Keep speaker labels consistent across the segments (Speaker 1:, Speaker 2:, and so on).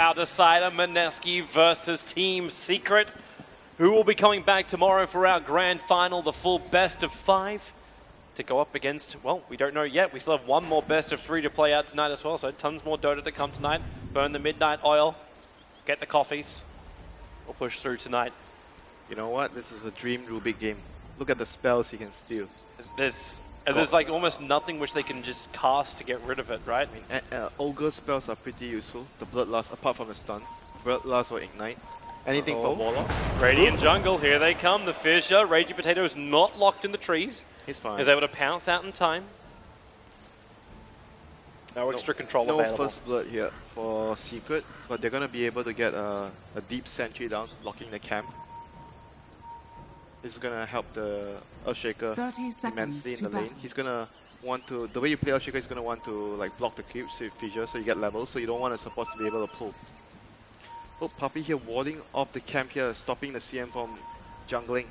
Speaker 1: Our decider, Mineski versus Team Secret, who will be coming back tomorrow for our grand final, the full best of 5 to go up against, well, we don't know yet. We still have one more best of 3 to play out tonight as well, so tons more Dota to come tonight. Burn the midnight oil, get the coffees. We'll push through tonight.
Speaker 2: You know what? This is a dream Rubik game. Look at the spells he can steal.
Speaker 1: There's like almost nothing which they can just cast to get rid of it, right?
Speaker 2: I mean, Ogre spells are pretty useful. The Bloodlust, apart from the stun. Bloodlust or Ignite. Anything for Warlock.
Speaker 1: Radiant Jungle, here they come. The Fissure. Raging Potato is not locked in the trees.
Speaker 2: He's fine.
Speaker 1: Is able to pounce out in time. No extra control available.
Speaker 2: No first blood here for Secret, but they're going to be able to get a deep sentry down, blocking the camp. This is going to help the Earthshaker immensely in the lane. He's going to want to, the way you play Earthshaker, he's going to want to like block the creeps with Fissure so you get levels, so you don't want to supposed to be able to pull. Oh, Puppy here warding off the camp here, stopping the CM from jungling.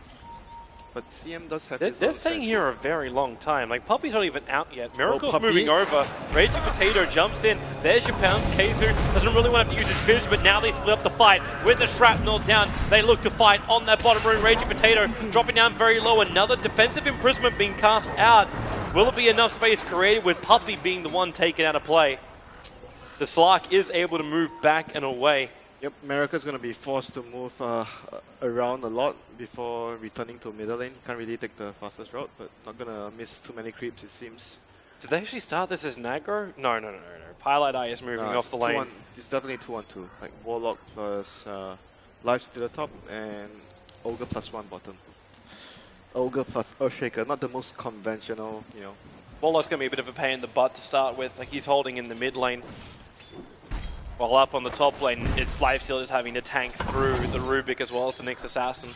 Speaker 2: But CM does have his
Speaker 1: They're staying here a very long time. Like, Puppy's not even out yet. Miracle's
Speaker 2: Puppy
Speaker 1: moving over. Raging Potato jumps in. There's your pounce. Keizu doesn't really want to have to use his finish, but now they split up the fight. With the shrapnel down, they look to fight on that bottom rune. Raging Potato dropping down very low. Another defensive imprisonment being cast out. Will it be enough space created with Puppy being the one taken out of play? The Slark is able to move back and away.
Speaker 2: Yep, America's going to be forced to move around a lot before returning to middle lane. Can't really take the fastest route, but not going to miss too many creeps, it seems.
Speaker 1: Did they actually start this as Nagro? No. Pilot Eye is moving off the lane.
Speaker 2: It's definitely 2-on-2. Like Warlock plus Lifestealer top and Ogre plus 1 bottom. Ogre plus Earthshaker, not the most conventional, you know.
Speaker 1: Warlock's going to be a bit of a pain in the butt to start with. Like, he's holding in the mid lane. While up on the top lane, it's Lifestealer is having to tank through the Rubik as well as the Nyx Assassin.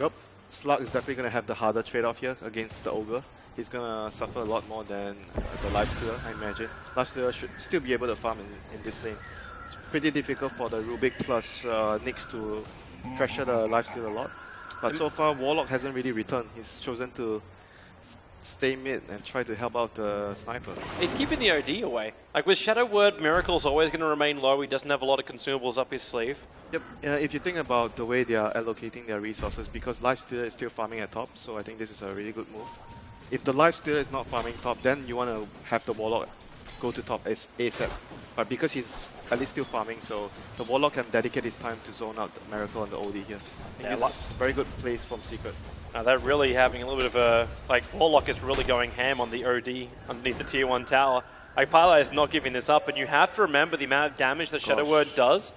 Speaker 2: Yep, Slug is definitely going to have the harder trade-off here against the Ogre. He's going to suffer a lot more than the Lifestealer, I imagine. Lifestealer should still be able to farm in this lane. It's pretty difficult for the Rubik plus Nyx to pressure the Lifestealer a lot. But so far, Warlock hasn't really returned. He's chosen to stay mid and try to help out the sniper.
Speaker 1: He's keeping the OD away. Like with Shadow Word, Miracle's always going to remain low. He doesn't have a lot of consumables up his sleeve.
Speaker 2: Yep, if you think about the way they are allocating their resources, because Lifestealer is still farming at top, so I think this is a really good move. If the Lifestealer is not farming top, then you want to have the Warlock go to top ASAP. But because he's at least still farming, so the Warlock can dedicate his time to zone out the Miracle and the OD here. I think this is a very good place from Secret.
Speaker 1: Now they're really having a little bit of a, like, Warlock is really going ham on the OD underneath the tier 1 tower. Like, Pilot is not giving this up, and you have to remember the amount of damage that Shadow Word does.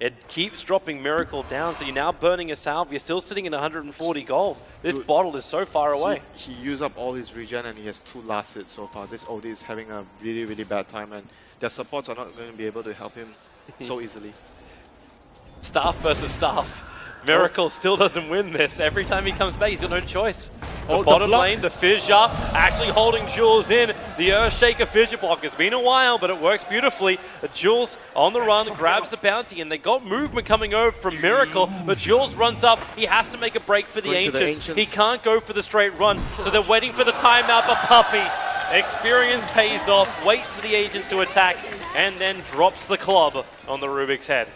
Speaker 1: It keeps dropping Miracle down, so you're now burning a salve. You're still sitting in 140 gold. This bottle is so far away.
Speaker 2: He used up all his regen and he has 2 last hits so far. This OD is having a really, really bad time, and their supports are not going to be able to help him so easily.
Speaker 1: Staff versus staff. Miracle still doesn't win this. Every time he comes back, he's got no choice. The bottom lane, the Fissure, actually holding Jules in. The Earthshaker Fissure block. It's been a while, but it works beautifully. Jules on the run, grabs the bounty, and they got movement coming over from Miracle, but Jules runs up. He has to make a break for the Ancients. He can't go for the straight run, so they're waiting for the timeout, but Puppy, experience pays off, waits for the Agents to attack, and then drops the club on the Rubik's head.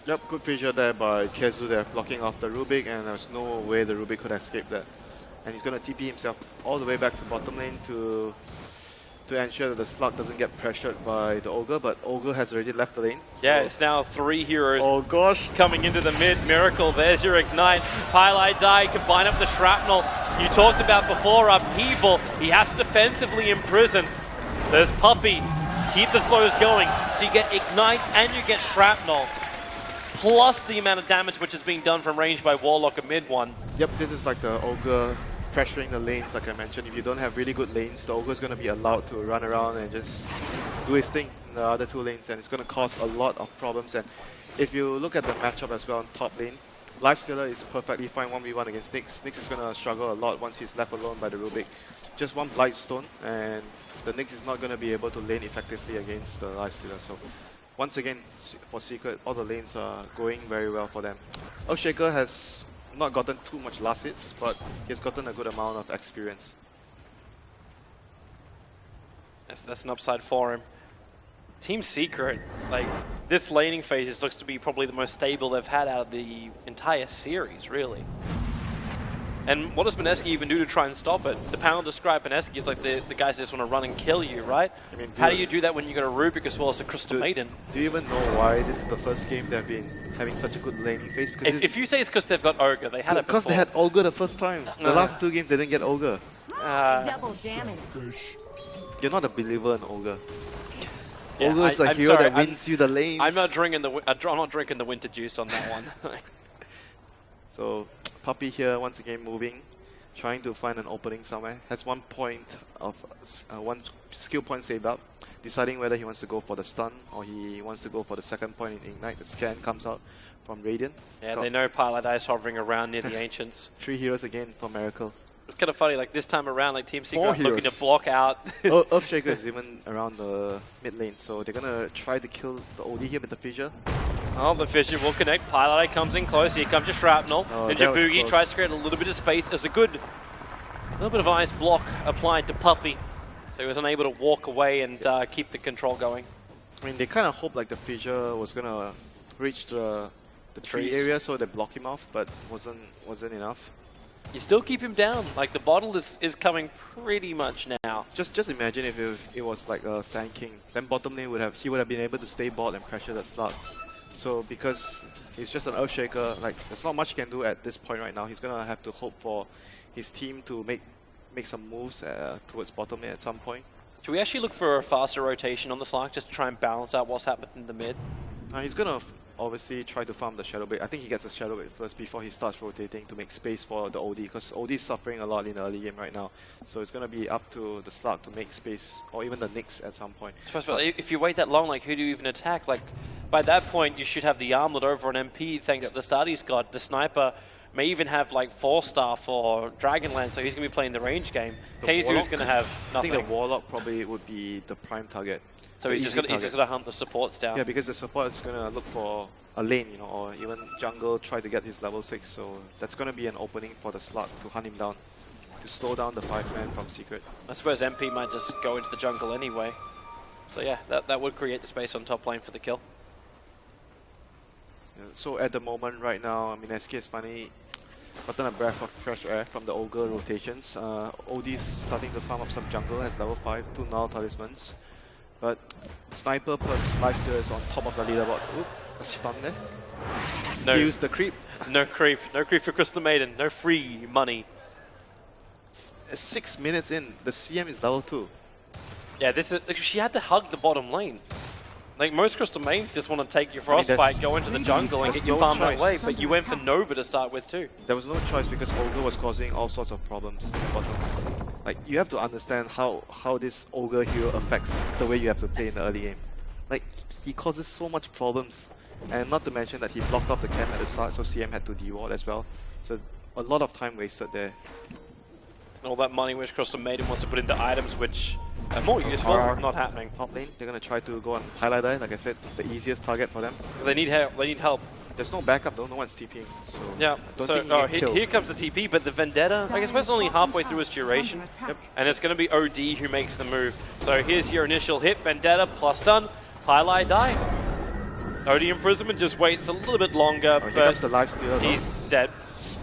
Speaker 2: Yep, good Fissure there by Keizu there, blocking off the Rubik, and there's no way the Rubik could escape that. And he's going to TP himself all the way back to bottom lane to ensure that the Slug doesn't get pressured by the Ogre, but Ogre has already left the lane. So
Speaker 1: yeah, it's now 3 heroes coming into the mid. Miracle, there's your Ignite. Pylite Die, combine up the Shrapnel. You talked about before, Upheaval. He has to defensively imprison. There's Puppy to keep the slows going. So you get Ignite and you get Shrapnel, plus the amount of damage which is being done from range by Warlock a mid one.
Speaker 2: Yep, this is like the Ogre pressuring the lanes, like I mentioned. If you don't have really good lanes, the Ogre is going to be allowed to run around and just do his thing in the other 2 lanes, and it's going to cause a lot of problems. And if you look at the matchup as well on top lane, Lifestealer is perfectly fine 1v1 against Nyx. Nyx is going to struggle a lot once he's left alone by the Rubik. Just one Blightstone, and the Nyx is not going to be able to lane effectively against the Lifestealer. So once again, for Secret, all the lanes are going very well for them. Earthshaker has not gotten too much last hits, but he has gotten a good amount of experience.
Speaker 1: That's an upside for him. Team Secret, like, this laning phase just looks to be probably the most stable they've had out of the entire series, really. And what does Mineski even do to try and stop it? The panel described Mineski as like the guys just want to run and kill you, right? I mean, how do you do that when you got a Rubik as well as a Crystal Maiden?
Speaker 2: Do you even know why this is the first game they've been having such a good laning phase? Because
Speaker 1: if you say it's because they've got Ogre, they had it before.
Speaker 2: Because they had Ogre the first time. The last 2 games they didn't get Ogre.
Speaker 3: Double damage.
Speaker 2: You're not a believer in Ogre.
Speaker 1: Yeah,
Speaker 2: Ogre is a hero that wins you the lanes.
Speaker 1: I'm not drinking the winter juice on that one.
Speaker 2: So Puppy here once again moving, trying to find an opening somewhere. Has 1 point of 1 skill point saved up, deciding whether he wants to go for the stun or he wants to go for the second point in Ignite. The scan comes out from Radiant.
Speaker 1: Yeah, they know Paladai is hovering around near the Ancients.
Speaker 2: 3 heroes again for Miracle.
Speaker 1: It's kind of funny, like this time around, like Team Secret
Speaker 2: 4
Speaker 1: looking
Speaker 2: heroes.
Speaker 1: to block out.
Speaker 2: Earthshaker is even around the mid lane, so they're gonna try to kill the OD here with the fissure.
Speaker 1: Oh, the fissure will connect. Paladai comes in close. Here comes your Shrapnel. Ninja Boogie tries to create a little bit of space. There's a little bit of ice block applied to Puppy, so he was unable to walk away and keep the control going.
Speaker 2: I mean, they kind of hoped like the fissure was gonna reach the tree area, so they block him off, but wasn't enough.
Speaker 1: You still keep him down. Like the bottle is coming pretty much now.
Speaker 2: Just imagine if it was like a Sand King, then bottom lane he would have been able to stay bot and pressure the slot. So because he's just an Earthshaker, like there's not much he can do at this point right now. He's gonna have to hope for his team to make some moves towards bottom lane at some point.
Speaker 1: Should we actually look for a faster rotation on the Slark just to try and balance out what's happened in the mid?
Speaker 2: He's gonna obviously try to farm the Shadow Blade. I think he gets a Shadow Blade first before he starts rotating to make space for the OD, because OD is suffering a lot in the early game right now. So it's gonna be up to the Slark to make space, or even the Nyx at some point.
Speaker 1: But if you wait that long, like who do you even attack? Like by that point, you should have the Armlet over on MP thanks to the start he's got. The Sniper may even have like Force Staff or Dragonlance, so he's gonna be playing the range game. Keizu's gonna have nothing.
Speaker 2: I think the Warlock probably would be the prime target.
Speaker 1: So he's just gonna hunt the supports down.
Speaker 2: Yeah, because the support is gonna look for a lane, you know, or even jungle, try to get his level 6. So that's gonna be an opening for the slot to hunt him down, to slow down the 5-man from Secret.
Speaker 1: I suppose MP might just go into the jungle anyway. So yeah, that would create the space on top lane for the kill.
Speaker 2: Yeah, so at the moment right now, Mineski has finally gotten a breath of fresh air from the Ogre rotations. OD's starting to farm up some jungle, has level 5, 2 null talismans. But Sniper plus Lifesteal is on top of the leaderboard. Oop, a stun there. Steals the creep.
Speaker 1: No creep for Crystal Maiden, no free money.
Speaker 2: 6 minutes in, the CM is level 2.
Speaker 1: Yeah, she had to hug the bottom lane. Like most Crystal Mains just want to take your Frostbite, go into the jungle and get your farm that way, but you went for Nova to start with too.
Speaker 2: There was no choice because Ogre was causing all sorts of problems at the bottom. Like, you have to understand how this Ogre hero affects the way you have to play in the early game. Like, he causes so much problems. And not to mention that he blocked off the camp at the start, so CM had to deward as well. So a lot of time wasted there.
Speaker 1: And all that money which Crystal Maiden wants to put into items which are more useful, not happening.
Speaker 2: Top lane, they're going to try to go on Highlighter, like I said, the easiest target for them.
Speaker 1: They need help.
Speaker 2: There's no backup though, no one's TPing. So
Speaker 1: yeah,
Speaker 2: I don't think
Speaker 1: here comes the TP, but the Vendetta, I guess it's only halfway through its duration.
Speaker 3: Yep.
Speaker 1: And it's going to be OD who makes the move. So here's your initial hit, Vendetta plus stun, highlight die. OD Imprisonment just waits a little bit longer,
Speaker 2: here
Speaker 1: but
Speaker 2: comes the lifesteal.
Speaker 1: he's dead.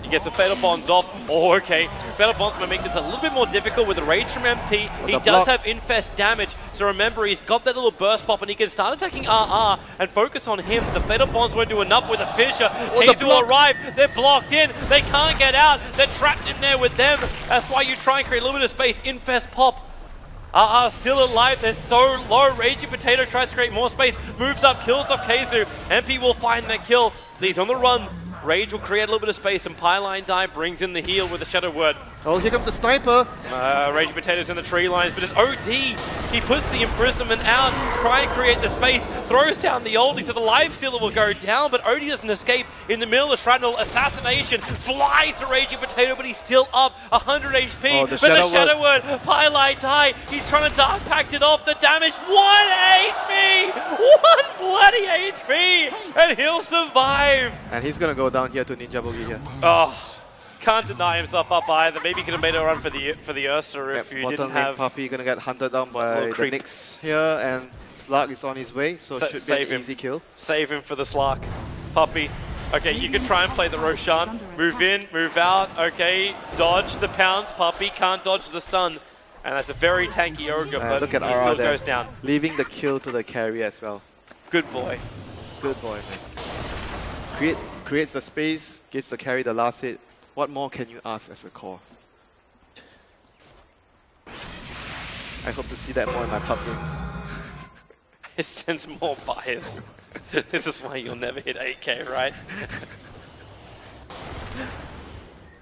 Speaker 1: He gets the Fatal Bonds off. Oh, okay. Fatal Bonds will make this a little bit more difficult with the rage from MP. He does have Infest damage, so remember, he's got that little burst pop and he can start attacking RR and focus on him. The Fatal Bonds won't do enough with a Fissure. Keizu will arrive. They're blocked in. They can't get out. They're trapped in there with them. That's why you try and create a little bit of space. Infest pop. Still alive, they're so low. Raging Potato tries to create more space, moves up, kills off Keizu. MP will find that kill, but he's on the run. Rage will create a little bit of space, and Pylon Die brings in the heal with the Shadow Word.
Speaker 2: Oh, here comes the Sniper!
Speaker 1: Raging Potato's in the tree lines, but it's OD. He puts the Imprisonment out, trying to create the space, throws down the oldie, so the Lifestealer will go down, but OD doesn't escape. In the middle of Shrapnel, Assassination flies to Raging Potato, but he's still up 100 HP.
Speaker 2: But the
Speaker 1: Shadow Word, Pylon Die, he's trying to Dark Pact it off, the damage, 1 HP! 1 bloody HP! And he'll survive!
Speaker 2: And he's gonna go down here to Ninja Boogie here.
Speaker 1: Oh. Can't deny himself up either. Maybe he could have made a run for the Ursa if you didn't have...
Speaker 2: Puppy gonna get hunted down by the Nyx here, and Slug is on his way, so it should be an easy kill.
Speaker 1: Save him for the Slark. Puppy. Okay, you can try and play the Roshan. Move in, move out. Okay, dodge the pounce. Puppy can't dodge the stun. And that's a very tanky Ogre, but
Speaker 2: look at
Speaker 1: he still goes down.
Speaker 2: Leaving the kill to the carry as well.
Speaker 1: Good boy.
Speaker 2: Good boy, man. Creates the space, gives the carry the last hit. What more can you ask as a core? I hope to see that more in my pub games.
Speaker 1: It sends more bias. This is why you'll never hit 8k, right?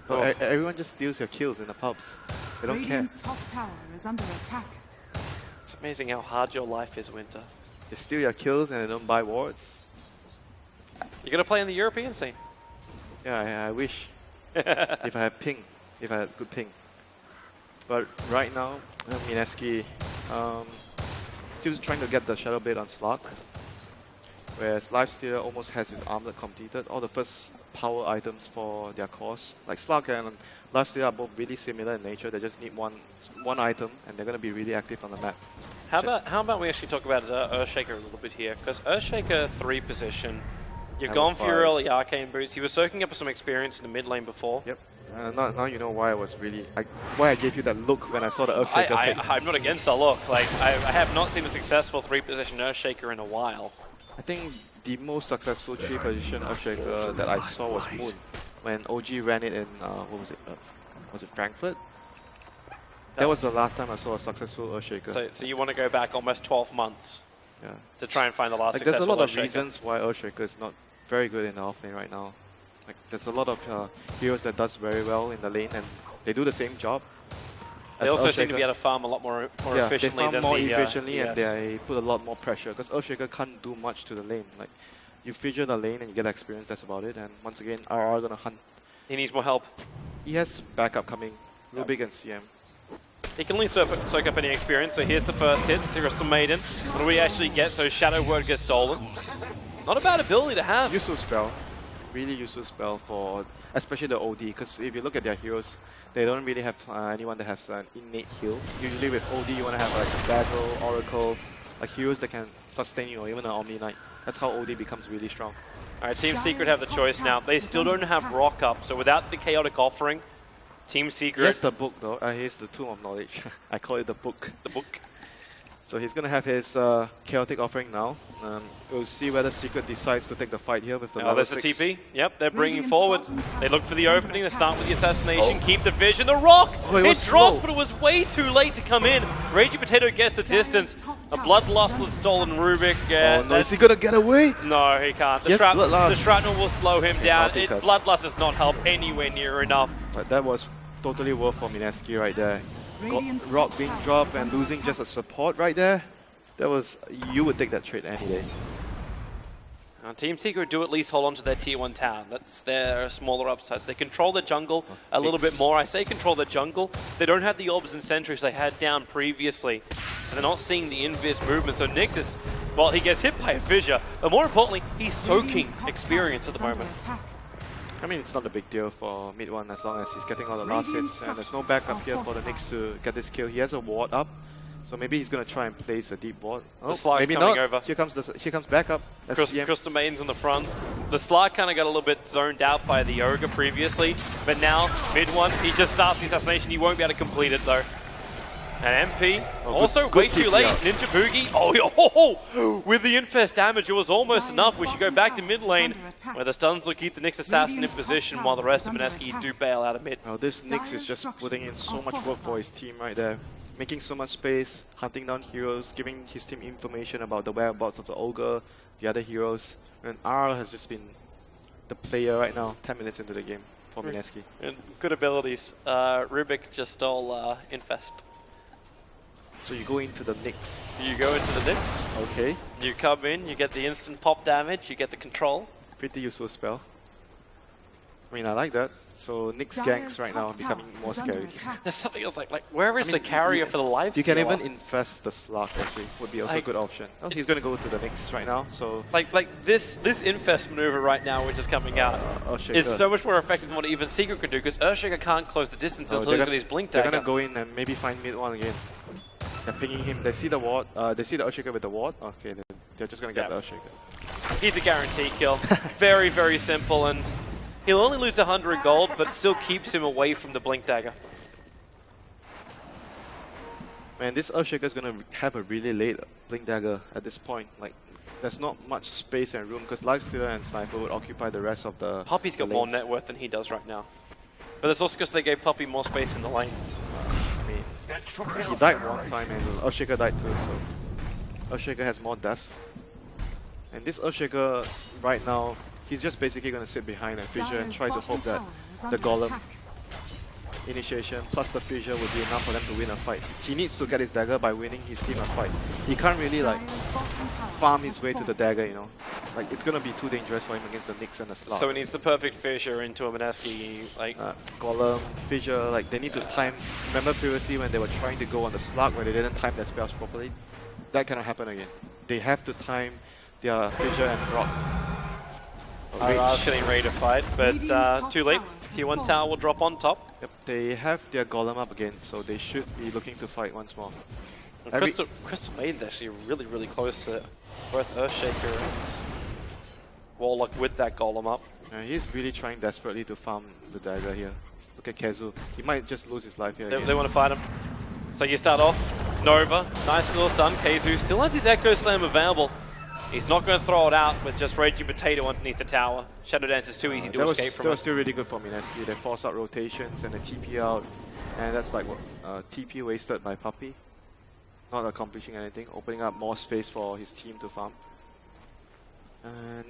Speaker 2: Well, everyone just steals your kills in the pubs. They don't care.
Speaker 3: Top tower is under attack.
Speaker 1: It's amazing how hard your life is, Winter.
Speaker 2: They steal your kills and they don't buy wards.
Speaker 1: You're gonna play in the European scene.
Speaker 2: Yeah, I wish. If I had ping, if I had good ping. But right now, Mineski still trying to get the Shadow Blade on Slug. Whereas Lifestealer almost has his armlet completed. All the first power items for their cores. Like Slug and Lifestealer are both really similar in nature. They just need one item and they're going to be really active on the map.
Speaker 1: How about we actually talk about Earthshaker a little bit here? Because Earthshaker 3 position, you've gone for your early arcane boots. He was soaking up some experience in the mid lane before.
Speaker 2: Yep. Now you know why I was really why I gave you that look when I saw the Earthshaker.
Speaker 1: I'm not against the look. Like I have not seen a successful 3-position Earthshaker in a while.
Speaker 2: I think the most successful 3-position Earthshaker that I saw was Moon when OG ran it in what was it? Was it Frankfurt? That was the last time I saw a successful Earthshaker.
Speaker 1: So you want to go back almost 12 months?
Speaker 2: Yeah.
Speaker 1: To try and find the last successful
Speaker 2: There's a lot of
Speaker 1: Earthshaker.
Speaker 2: reasons why Earthshaker is not very good in the offlane right now. Like there's a lot of heroes that does very well in the lane and they do the same job.
Speaker 1: They also seem to be able to farm a lot more efficiently
Speaker 2: they farm
Speaker 1: than
Speaker 2: more
Speaker 1: the
Speaker 2: efficiently and
Speaker 1: yes.
Speaker 2: they put a lot more pressure because Earthshaker can't do much to the lane. Like you fissure the lane and you get experience, that's about it. And once again, RR gonna hunt.
Speaker 1: He needs more help.
Speaker 2: He has backup coming. Rubik and CM.
Speaker 1: He can only soak up any experience, so here's the first hit, Crystal Maiden. What do we actually get? So Shadow Word gets stolen. Not a bad ability to have.
Speaker 2: Useful spell. Really useful spell for especially the OD, because if you look at their heroes, they don't really have anyone that has an innate heal. Usually with OD you want to have like Dazzle, Oracle, like heroes that can sustain you, or even an Omni Knight. That's how OD becomes really strong.
Speaker 1: Alright, Team Secret have the choice now. They still don't have Rock up, so without the Chaotic Offering, Team Secret...
Speaker 2: Here's the book though, here's the Tomb of Knowledge. I call it the book.
Speaker 1: The book.
Speaker 2: So he's going to have his Chaotic Offering now. We'll see whether Secret decides to take the fight here with the level
Speaker 1: there's
Speaker 2: 6.
Speaker 1: the TP. Yep, they're bringing forward. They look for the opening, they start with the assassination, keep the vision. The Rock!
Speaker 2: Oh, it
Speaker 1: it
Speaker 2: was
Speaker 1: drops,
Speaker 2: slow.
Speaker 1: but it was way too late to come in. Raging Potato gets the distance. A Bloodlust was stolen Rubik.
Speaker 2: Oh no, is he going to get away?
Speaker 1: No, he can't. The,
Speaker 2: Yes, Bloodlust.
Speaker 1: the Shrapnel will slow him down.
Speaker 2: Multicast.
Speaker 1: Bloodlust does not help anywhere near enough.
Speaker 2: But that was totally worth for Mineski right there. Got Rock being dropped and losing just a support right there. That was, you would take that trade any day.
Speaker 1: Team Secret do at least hold on to their tier 1 town. That's their smaller upsides. They control the jungle a little bit more. I say control the jungle. They don't have the orbs and sentries they had down previously. So they're not seeing the invis movement. So Nixus, well, he gets hit by a fissure. But more importantly, he's soaking experience at the moment.
Speaker 2: I mean, it's not a big deal for mid one as long as he's getting all the last hits. And there's no backup here for the Nyx to get this kill. He has a ward up. So maybe he's going to try and place a deep ward. Oh, maybe
Speaker 1: coming
Speaker 2: not.
Speaker 1: Over.
Speaker 2: Here comes backup.
Speaker 1: Crystal Maiden's on the front. The Slark kind of got a little bit zoned out by the Ogre previously, but now, mid one, he just starts the assassination. He won't be able to complete it though. And MP, also way too late. Ninja Boogie, oh, with the Infest damage, it was almost enough. We should go back to mid lane, where the stuns will keep the Nyx Assassin in position, while the rest of Mineski do bail out of mid.
Speaker 2: Oh, this Nyx is just putting in so much work for his team right there. Making so much space, hunting down heroes, giving his team information about the whereabouts of the Ogre, the other heroes. And R has just been the player right now, 10 minutes into the game for Mineski.
Speaker 1: And good abilities. Rubik just stole Infest.
Speaker 2: So you go into the Nyx.
Speaker 1: You go into the Nyx.
Speaker 2: Okay.
Speaker 1: You come in, you get the instant pop damage, you get the control.
Speaker 2: Pretty useful spell. I mean, I like that. So Nick's ganks right now are becoming more scary.
Speaker 1: There's something else like where is the carrier for the life
Speaker 2: You can
Speaker 1: stealer?
Speaker 2: even infest the Slug actually, would be also a good option. Oh, he's going to go to the Knicks right now, so...
Speaker 1: Like this infest maneuver right now, which is coming out, is so much more effective than what even Secret can do, because Earthshaker can't close the distance until he's got his Blink Dagger.
Speaker 2: They're going to go in and maybe find mid one again. They're pinging him. They see the ward. They see the Earthshaker with the ward. Okay, they're just going to get the Earthshaker.
Speaker 1: He's a guarantee kill. Very, very simple, and he'll only lose 100 gold, but it still keeps him away from the Blink Dagger.
Speaker 2: Man, this Earthshaker is going to have a really late Blink Dagger at this point. Like, there's not much space and room because Lifestealer and Sniper would occupy the rest of the
Speaker 1: Puppy's got more net worth than he does right now. But it's also because they gave Puppy more space in the lane.
Speaker 2: I mean, he died one time and Earthshaker died too, so Earthshaker has more deaths. And this Earthshaker right now, he's just basically going to sit behind and Fissure and try to hope that the Golem initiation plus the Fissure would be enough for them to win a fight. He needs to get his dagger by winning his team a fight. He can't really like farm his way to the dagger, you know. Like, it's going to be too dangerous for him against the Knicks and the Slug.
Speaker 1: So he needs the perfect Fissure into a Mineski, like...
Speaker 2: Golem, Fissure, like they need to time... Remember previously when they were trying to go on the Slug where they didn't time their spells properly? That cannot happen again. They have to time their Fissure and ROG.
Speaker 1: I was getting ready to fight, but too late. T1 tower will drop on top.
Speaker 2: Yep, they have their Golem up again, so they should be looking to fight once more.
Speaker 1: Crystal Maiden's actually really, really close to both Earthshaker and Warlock with that Golem up.
Speaker 2: He's really trying desperately to farm the dagger here. Look at Kezu. He might just lose his life here.
Speaker 1: They want to fight him. So you start off, Nova, nice little stun. Kezu still has his Echo Slam available. He's not going to throw it out with just Raging Potato underneath the tower. Shadow Dance is too easy to escape from.
Speaker 2: That was still really good for Mineski. They force out rotations and they TP out. And that's like what TP wasted by Puppy. Not accomplishing anything, opening up more space for his team to farm.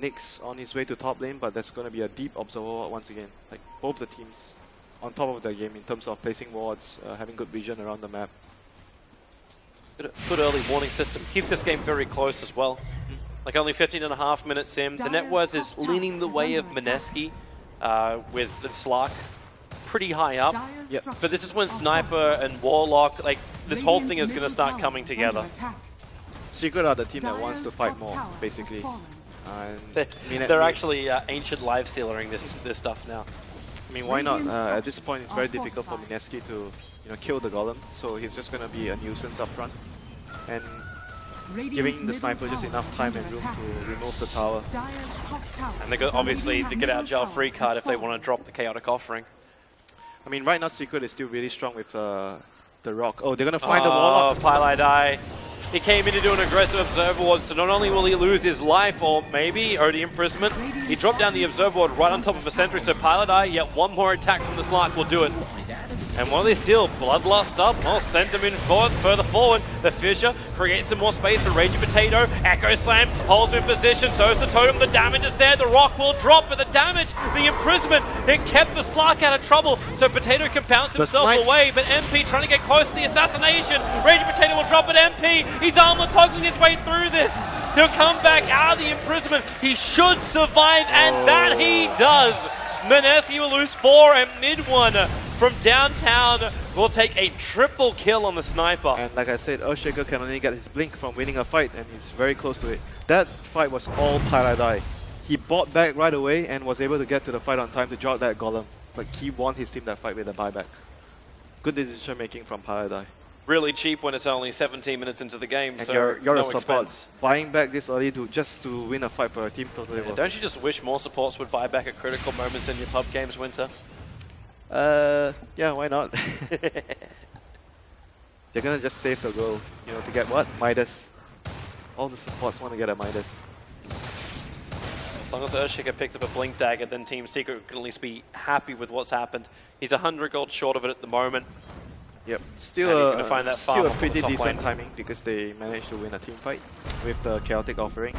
Speaker 2: Nick's on his way to top lane, but there's going to be a deep observer once again. Like both the teams on top of their game in terms of placing wards, having good vision around the map.
Speaker 1: Good early warning system. Keeps this game very close as well. Like only 15.5 minutes in. The net worth is leaning the way of Mineski with the Slark pretty high up.
Speaker 2: Yep.
Speaker 1: But this is when Sniper and Warlock, like this whole thing is going to start coming together.
Speaker 2: Secret are the team that wants to fight more, basically.
Speaker 1: They're actually ancient live stealing this stuff now.
Speaker 2: I mean, why not? At this point, it's very difficult for Mineski to kill the Golem, so he's just going to be a nuisance up front. And giving the Sniper just enough time and room to remove the tower.
Speaker 1: And they got obviously the get out jail free card if they want to drop the Chaotic Offering.
Speaker 2: I mean, right now Secret is still really strong with the Rock. Oh, they're going to find the Warlock.
Speaker 1: Oh, Pylai die. He came in to do an aggressive Observer Ward, so not only will he lose his life, or maybe OD Imprisonment, he dropped down the Observer Ward right on top of a Sentry, so Pylai, yet one more attack from the Slark will do it. And while they steal Bloodlust up, well, send them in further forward. The Fissure creates some more space for Raging Potato. Echo Slam holds him in position, so is the Totem. The damage is there. The Rock will drop, but the damage, the imprisonment, it kept the Slark out of trouble. So Potato can bounce himself away, but MP trying to get close to the assassination. Raging Potato will drop at MP. He's armor toggling his way through this. He'll come back out of the imprisonment. He should survive, and that he does. Mineski will lose 4 and mid one from downtown will take a triple kill on the Sniper.
Speaker 2: And like I said, Earthshaker can only get his blink from winning a fight, and he's very close to it. That fight was all Pylai. He bought back right away and was able to get to the fight on time to drop that Golem. Like, he won his team that fight with a buyback. Good decision making from Pylai.
Speaker 1: Really cheap when it's only 17 minutes into the game,
Speaker 2: and
Speaker 1: so
Speaker 2: you're
Speaker 1: no
Speaker 2: a support.
Speaker 1: expense.
Speaker 2: Buying back this early just to win a fight for a team totally worth.
Speaker 1: Don't you just wish more supports would buy back at critical moments in your pub games, Winter?
Speaker 2: Yeah, why not? They're gonna just save the goal, to get what? Midas. All the supports want to get a Midas.
Speaker 1: As long as Earthshaker picks up a Blink Dagger, then Team Secret can at least be happy with what's happened. He's 100 gold short of it at the moment.
Speaker 2: Yep,
Speaker 1: And he's
Speaker 2: still
Speaker 1: gonna find that
Speaker 2: still a
Speaker 1: farm
Speaker 2: pretty
Speaker 1: top
Speaker 2: decent
Speaker 1: lane.
Speaker 2: timing because they managed to win a team fight with the Chaotic Offering.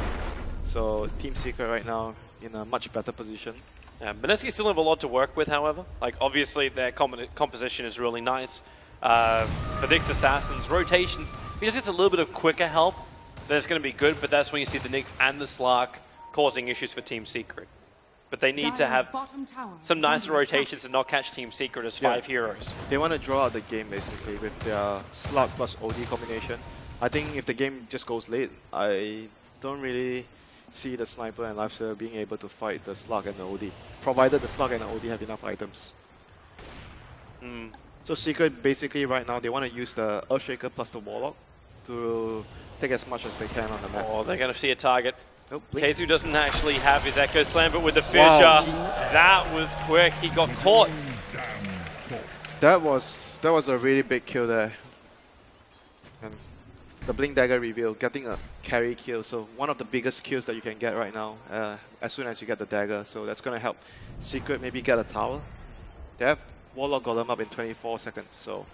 Speaker 2: So Team Secret right now in a much better position.
Speaker 1: Mineski still have a lot to work with, however. Like, obviously, their composition is really nice. For Nyx Assassins, rotations, he just gets a little bit of quicker help. That's going to be good, but that's when you see the Nyx and the Slark causing issues for Team Secret. But they need to
Speaker 3: Dire's
Speaker 1: have
Speaker 3: bottom tower
Speaker 1: some
Speaker 3: is
Speaker 1: nicer
Speaker 3: under attack.
Speaker 1: rotations and not catch Team Secret as
Speaker 2: Yeah.
Speaker 1: 5 heroes.
Speaker 2: They want to draw out the game basically with their slug plus OD combination. I think if the game just goes late, I don't really see the sniper and lifestealer being able to fight the slug and the OD, provided the slug and the OD have enough items. So Secret basically right now they want to use the Earthshaker plus the Warlock to take as much as they can on the map.
Speaker 1: Oh, they're going to see a target.
Speaker 2: Nope, blink.
Speaker 1: Keizu doesn't actually have his Echo Slam, but with the fissure,
Speaker 2: Wow.
Speaker 1: that was quick. He got caught.
Speaker 2: That was a really big kill there. And the Blink Dagger reveal, getting a carry kill, so one of the biggest kills that you can get right now as soon as you get the dagger, so that's going to help Secret maybe get a tower. They have Warlock Golem up in 24 seconds, so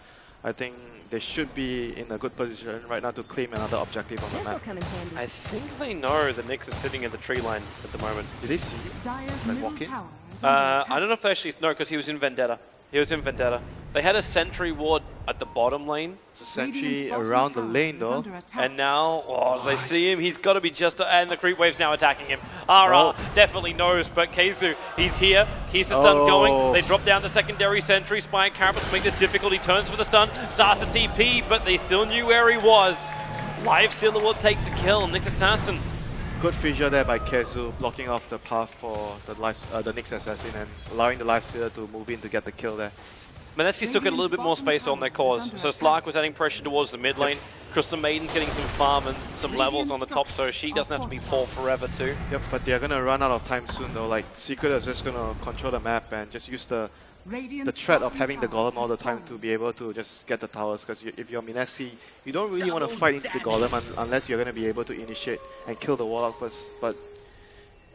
Speaker 2: I think they should be in a good position right now to claim another objective on the
Speaker 4: This'll
Speaker 2: map.
Speaker 4: come in handy.
Speaker 1: I think they know that Nyx is sitting in the tree line at the moment.
Speaker 2: Did they see you?
Speaker 3: Dire's
Speaker 2: Like
Speaker 3: middle
Speaker 2: walk in?
Speaker 3: tower is under attack.
Speaker 1: I don't know if they actually know because he was in Vendetta. He was in Vendetta. They had a sentry ward at the bottom lane,
Speaker 2: It's a sentry
Speaker 3: Radiant's bottom
Speaker 2: around the
Speaker 3: tower
Speaker 2: lane
Speaker 3: is
Speaker 2: though.
Speaker 3: under attack.
Speaker 1: and now, oh, they see him. He's got to be just, and the creep wave's now attacking him. RR definitely knows, but Keizu, he's here, keeps the stun going. They drop down the secondary sentry. Spike Carapace to make this difficult. He turns for the stun, starts the TP, but they still knew where he was. Lifestealer will take the kill. Nyx Assassin.
Speaker 2: Good fissure there by Kezu, blocking off the path for the Nyx Assassin and allowing the Lifestealer to move in to get the kill there.
Speaker 1: Mineski took a little bit more space on their cause, so Slark was adding pressure towards the mid lane. Crystal Maiden's getting some farm and some levels on the top, so she doesn't have to be poor forever too.
Speaker 2: Yep, but they're gonna run out of time soon though. Like Secret is just gonna control the map and just use the
Speaker 3: Radiant's
Speaker 2: threat of
Speaker 3: bottom
Speaker 2: having the
Speaker 3: tower
Speaker 2: Golem all the
Speaker 3: is
Speaker 2: time
Speaker 3: fallen.
Speaker 2: to be able to just get the towers. Because if you're Mineski, you don't really want to fight into the Golem unless you're gonna be able to initiate and kill the Warlock first. But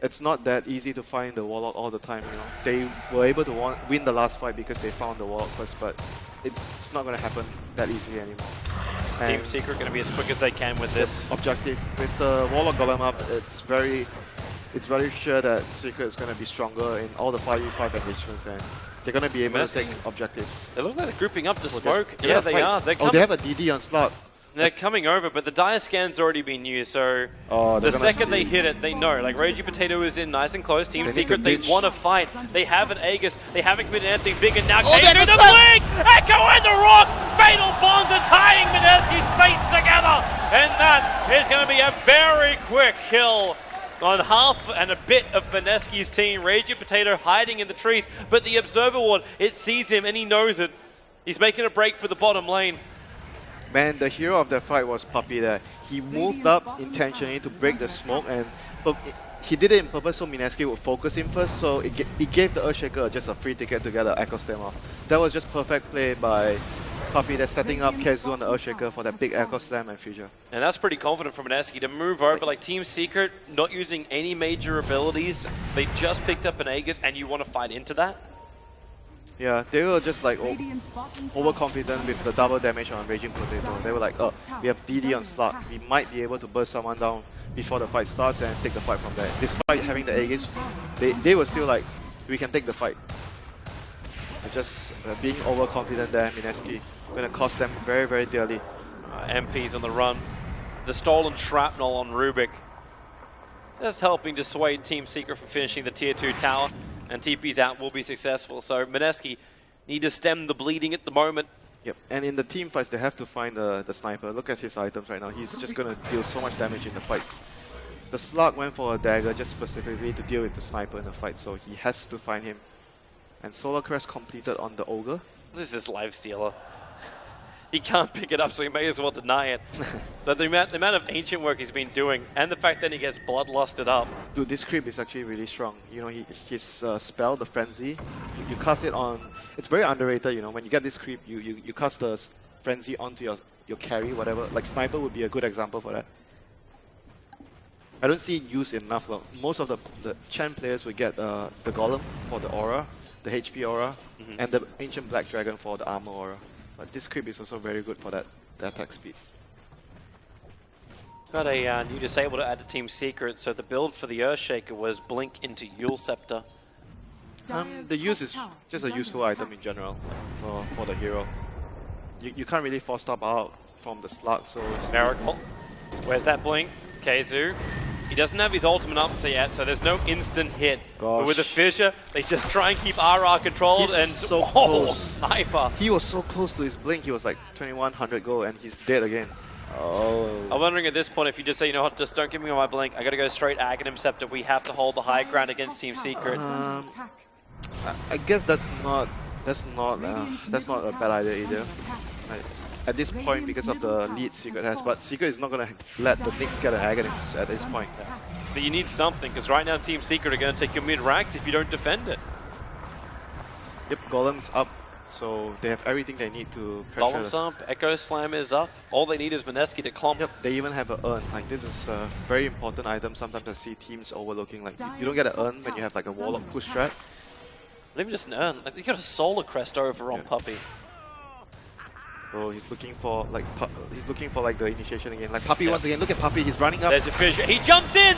Speaker 2: it's not that easy to find the Warlock all the time. You know, they were able to win the last fight because they found the Warlock first, but it's not gonna happen that easily anymore.
Speaker 1: Team
Speaker 2: And
Speaker 1: Secret going to be as quick as they can with this.
Speaker 2: objective with the Warlock Golem up, it's very sure that Secret is going to be stronger in all the 5v5 engagements and they're going to be able to take objectives.
Speaker 1: They look like they're grouping up to
Speaker 2: Oh,
Speaker 1: smoke.
Speaker 2: they're
Speaker 1: Yeah,
Speaker 2: gonna
Speaker 1: they
Speaker 2: fight.
Speaker 1: are. They're
Speaker 2: Oh,
Speaker 1: coming,
Speaker 2: they have a DD on slot.
Speaker 1: they're coming over, but the dire scan's already been used, so
Speaker 2: Oh,
Speaker 1: the
Speaker 2: they're gonna
Speaker 1: second they
Speaker 2: see.
Speaker 1: hit it, they know. Like, Ragey Potato is in nice and close. Team
Speaker 2: They need
Speaker 1: Secret,
Speaker 2: to
Speaker 1: they
Speaker 2: ditch.
Speaker 1: want to fight. They have an Aegis. They haven't committed anything big, and now
Speaker 4: Oh,
Speaker 1: Keizu
Speaker 4: they're
Speaker 1: the
Speaker 4: just
Speaker 1: blink! Echo and the Rock! Fatal bonds are tying Mineski's fates together! And that is going to be a very quick kill on half and a bit of Mineski's team. Ragey Potato hiding in the trees, but the Observer Ward, it sees him and he knows it. He's making a break for the bottom lane.
Speaker 2: Man, the hero of that fight was Puppy there. He moved up intentionally to break the smoke and he did it in purpose so Mineski would focus him first, so it gave the Earthshaker just a free ticket to get the Echo Slam off. That was just perfect play by Puppy there, setting up Kezu on the Earthshaker for that big Echo Slam and fissure.
Speaker 1: And that's pretty confident from Mineski to move over, like Team Secret, not using any major abilities. They just picked up an Aegis, and you want to fight into that?
Speaker 2: Yeah, they were just like
Speaker 3: Radiant's bottom tower
Speaker 2: overconfident with the double damage on Raging Potato. They were like, oh, we have DD on slot. We might be able to burst someone down before the fight starts and take the fight from there. Despite having the Aegis, they were still like, we can take the fight. And just being overconfident there, Mineski, going to cost them very, very dearly.
Speaker 1: MP's on the run. The stolen shrapnel on Rubik. Just helping dissuade Team Secret from finishing the Tier 2 tower. And TP's out will be successful. So Mineski need to stem the bleeding at the moment.
Speaker 2: Yep, and in the team fights, they have to find the sniper. Look at his items right now. He's just going to deal so much damage in the fights. The Slug went for a dagger just specifically to deal with the sniper in the fight, so he has to find him. And Solar Crest completed on the Ogre.
Speaker 1: What is this Lifestealer? He can't pick it up, so he may as well deny it. But the amount of ancient work he's been doing, and the fact that he gets bloodlusted up.
Speaker 2: Dude, this creep is actually really strong. You know, his spell, the Frenzy, you cast it on... It's very underrated, you know. When you get this creep, you cast the Frenzy onto your carry, whatever. Like Sniper would be a good example for that. I don't see it used enough. Though. Most of the Chen players would get the Golem for the Aura, the HP Aura, and the Ancient Black Dragon for the Armor Aura. But this creep is also very good for that attack speed.
Speaker 1: Got a new disable to add to Team Secret, so the build for the Earthshaker was Blink into Yule Scepter.
Speaker 2: The use is just a useful item in general for the hero. You can't really force stop out from the slug, so...
Speaker 1: Miracle. Where's that Blink? Keizu. He doesn't have his ultimate up yet, so there's no instant hit. But with the
Speaker 2: Gosh.
Speaker 1: fissure, they just try and keep RR controlled,
Speaker 2: He's
Speaker 1: and
Speaker 2: so close.
Speaker 1: sniper.
Speaker 2: He was so close to his blink, he was like 2100 gold and he's dead again. Oh.
Speaker 1: I'm wondering at this point if you just say, you know what, just don't give me my blink. I gotta go straight Aghanim Scepter. We have to hold the high ground against Team Secret.
Speaker 2: I guess that's not a bad idea either. Like, at this point, because of the lead Secret has, but Secret is not gonna let the Knicks get an Aghanims at this point.
Speaker 1: But you need something, because right now Team Secret are gonna take your mid-ranks if you don't defend it.
Speaker 2: Yep, Golem's up, so they have everything they need to pressure.
Speaker 1: Golem's up, Echo Slam is up. All they need is Mineski to clump.
Speaker 2: Yep, they even have an urn. Like, this is a very important item. Sometimes I see teams overlooking. Like, you don't get an urn when you have like a Warlock push strat.
Speaker 1: Not even just an urn, like, you got a Solar Crest over on Puppey.
Speaker 2: So he's looking for like the initiation again. Like Puppey once again. Look at Puppey. He's running up.
Speaker 1: There's a fissure. He jumps in!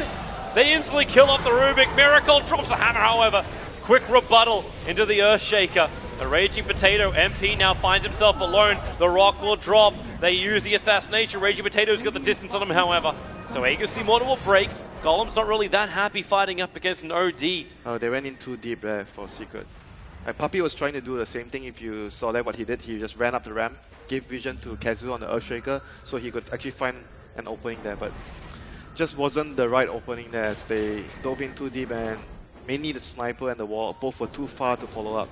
Speaker 1: They instantly kill off the Rubik. Miracle drops the hammer, however. Quick rebuttal into the Earthshaker. The Raging Potato MP now finds himself alone. The rock will drop. They use the assassination. Raging Potato's got the distance on him, however. So Aegis Immortal will break. Golem's not really that happy fighting up against an OD.
Speaker 2: Oh, they went in too deep there for Secret. Puppey was trying to do the same thing. If you saw that, what he did, he just ran up the ramp, gave vision to Kazu on the Earthshaker, so he could actually find an opening there, but just wasn't the right opening there as they dove in too deep, and mainly the sniper and the wall both were too far to follow up.